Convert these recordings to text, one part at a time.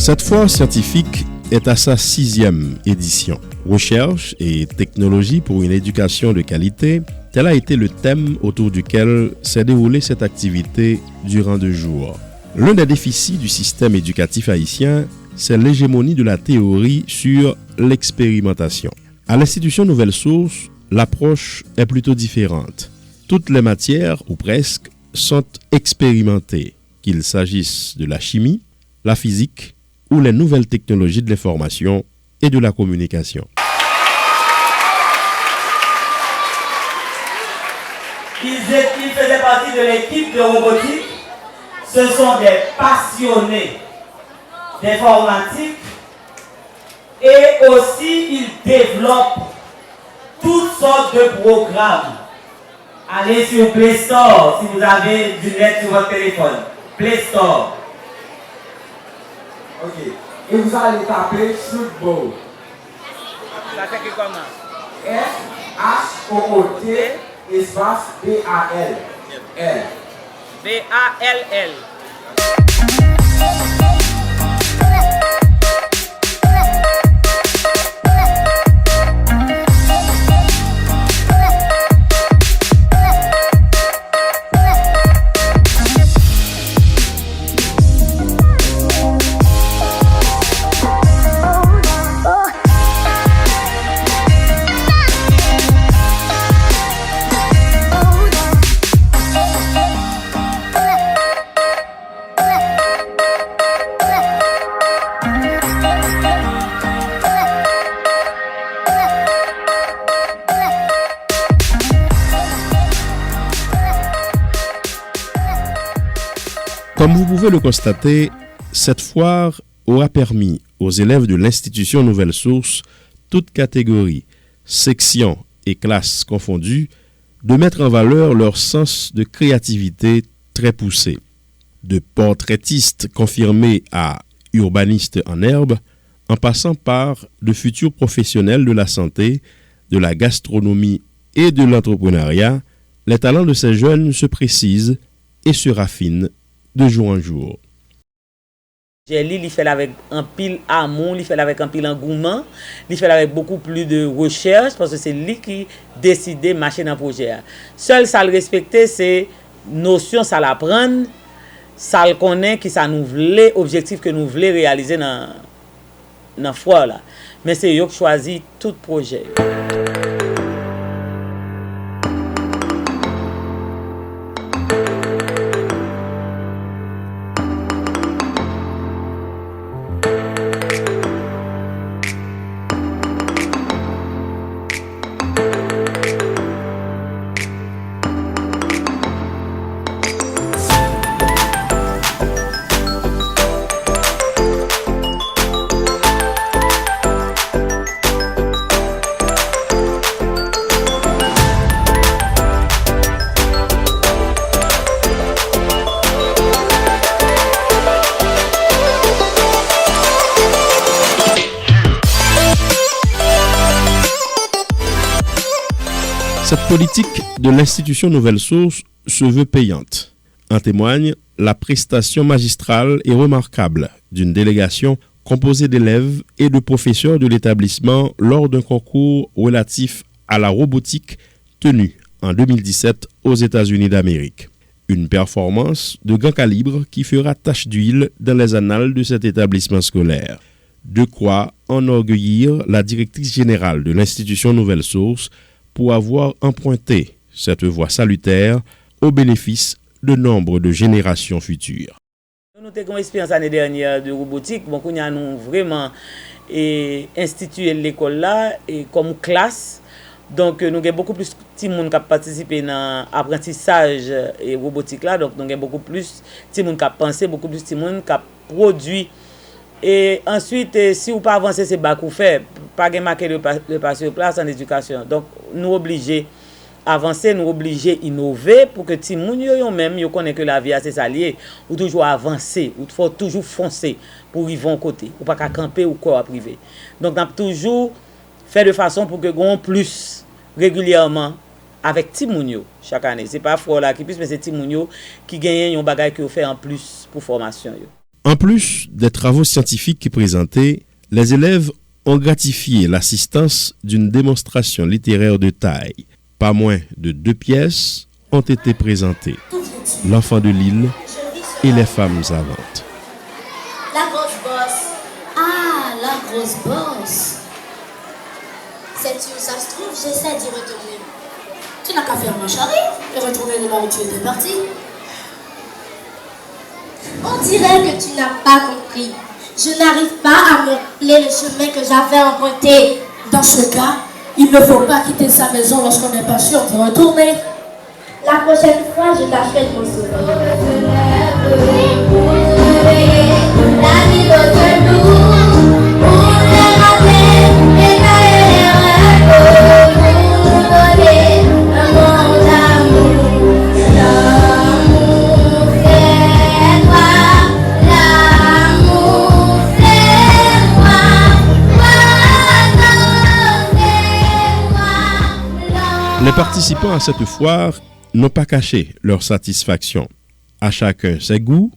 Cette foire scientifique est à sa 6e édition. Recherche et technologie pour une éducation de qualité, tel a été le thème autour duquel s'est déroulée cette activité durant 2 jours. L'un des déficits du système éducatif haïtien, c'est l'hégémonie de la théorie sur l'expérimentation. À l'institution Nouvelle Source, l'approche est plutôt différente. Toutes les matières, ou presque, sont expérimentées, qu'il s'agisse de la chimie, la physique ou les nouvelles technologies de l'information et de la communication. Ils faisaient partie de l'équipe de robotique. Ce sont des passionnés d'informatique et aussi ils développent toutes sortes de programmes. Allez sur Play Store si vous avez du net sur votre téléphone. Play Store. Ok. Et vous allez taper Shootball. Ça s'écrit comment? F-H-O-O-T espace B-A-L. L. B-A-L-L. Comme vous pouvez le constater, cette foire aura permis aux élèves de l'institution Nouvelle Source, toutes catégories, sections et classes confondues, de mettre en valeur leur sens de créativité très poussé. De portraitistes confirmés à urbanistes en herbe, en passant par de futurs professionnels de la santé, de la gastronomie et de l'entrepreneuriat, les talents de ces jeunes se précisent et se raffinent de jour en jour. J'ai lu, il fait avec un pile amour, il fait avec un pile engouement, il fait avec beaucoup plus de recherche parce que c'est lui qui décide de marcher dans le projet. Seul ça le respecter, c'est notion, ça l'apprendre, ça le connaît, qui ça nous voulait, objectif que nous voulons réaliser dans la foire là. Mais c'est eux qui choisit tout projet. Cette politique de l'institution Nouvelle Source se veut payante. En témoigne la prestation magistrale et remarquable d'une délégation composée d'élèves et de professeurs de l'établissement lors d'un concours relatif à la robotique tenu en 2017 aux États-Unis d'Amérique. Une performance de grand calibre qui fera tache d'huile dans les annales de cet établissement scolaire. De quoi enorgueillir la directrice générale de l'institution Nouvelle Source pour avoir emprunté cette voie salutaire au bénéfice de nombre de générations futures. Nous avons une expérience l'année dernière de robotique. Bon, nous avons vraiment institué l'école là et comme classe. Donc, nous avons beaucoup plus de monde qui a participé dans l'apprentissage et robotique là. Donc, nous avons beaucoup plus de monde qui a pensé, beaucoup plus de monde qui a produit. Et ensuite, si vous ne pas avancer, c'est pas qu'on fait. Pas de marquer le passé place en éducation. Donc, nous obligés avancer, nous obligés innover pour que les gens même connaissent que la vie c'est salier. Ou toujours avancer, ou faut toujours foncer pour y vont côté. Ou pas qu'à camper ou quoi à privé. Donc, nous avons toujours fait de façon pour que nous plus régulièrement avec Timounio chaque année. Ce n'est pas Frola qui plus, mais c'est Timounio qui gagne un bagage qui fait en plus pour formation. En plus des travaux scientifiques présentés, les élèves ont gratifié l'assistance d'une démonstration littéraire de taille. Pas moins de 2 pièces ont été présentées. L'enfant de l'île et les femmes savantes. La grosse bosse. Ah, la grosse bosse. Sais-tu où ça se trouve? J'essaie d'y retourner. Tu n'as qu'à faire marche arrière et retourner de là où tu étais parti. On dirait que tu n'as pas compris. Je n'arrive pas à me rappeler le chemin que j'avais emprunté. Dans ce cas, il ne faut pas quitter sa maison lorsqu'on n'est pas sûr de retourner. La prochaine fois, je t'achète mon sourire. La vie de nous, pour les rappeler, égayer les rêves, pour nous donner un monde d'amour. L'amour c'est toi, l'amour c'est moi. Les participants à cette foire n'ont pas caché leur satisfaction. À chacun ses goûts,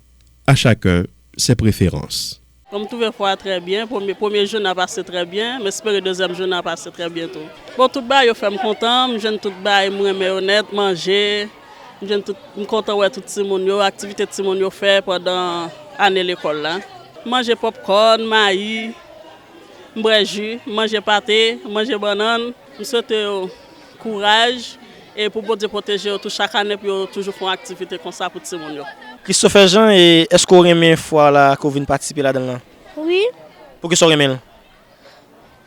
à chacun ses préférences. Comme tout le fois très bien, premier jour n'a passé très bien, mais j'espère que le deuxième jour n'a passé très bientôt. Bon, tout le monde fait me content, j'aime tout le monde, moi honnête, manger, j'aime tout content ouais tout le monde, activité tout le monde fait pendant l'année l'école là. Manger popcorn, maïs, boire jus, manger pâté, manger banane, je souhaite courage et pour Dieu protéger tout chaque année pour toujours faire une activité comme ça pour tout le monde. Christopher Jean, est-ce qu'on remet une fois là qu'on vient participer là-dedans? Oui, Pour que ça remet?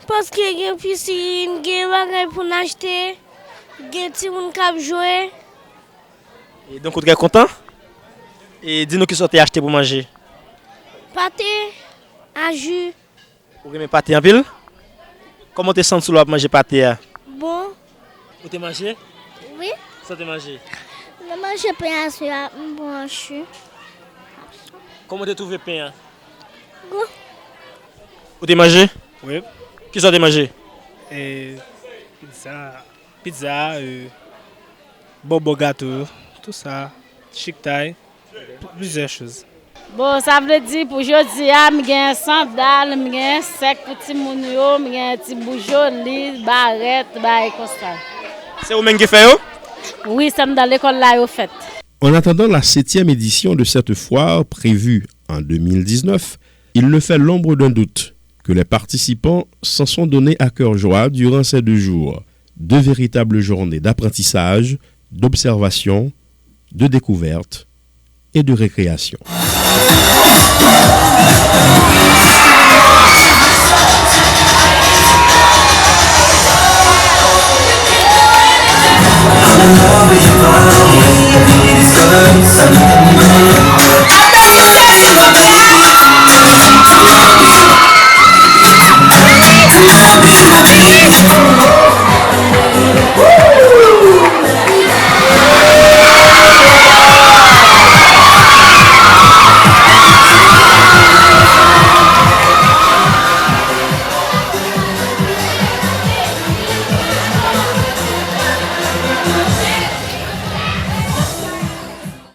parce que il y a piscine, il y a des bagages pour acheter, il y a des gens qui jouer. Et donc, on est content? Et dis-nous qui sont acheté pour manger. Pâté, à jus, Vous aimez pâté en pile? Comment tu te sens sous l'eau pour manger pâté? bon, Vous te mangé? oui. Ça te mangé? Le manger pain sur la branche. Comment tu trouves le pain? Go. Vous te mangé? Oui. Qui sont mangé? Et pizza, bobo gâteau, tout ça, chic taille, plusieurs choses. Bon, ça veut dire pour aujourd'hui, j'ai un sandal, j'ai un sec pour petit moun yo, j'ai un petit boujoli, barrette, comme ça. C'est vous-même qui faites? Oui, c'est dans l'école là, au fait. En attendant la 7e édition de cette foire prévue en 2019, il ne fait l'ombre d'un doute que les participants s'en sont donnés à cœur joie durant ces 2 jours. 2 véritables journées d'apprentissage, d'observation, de découverte et de récréation.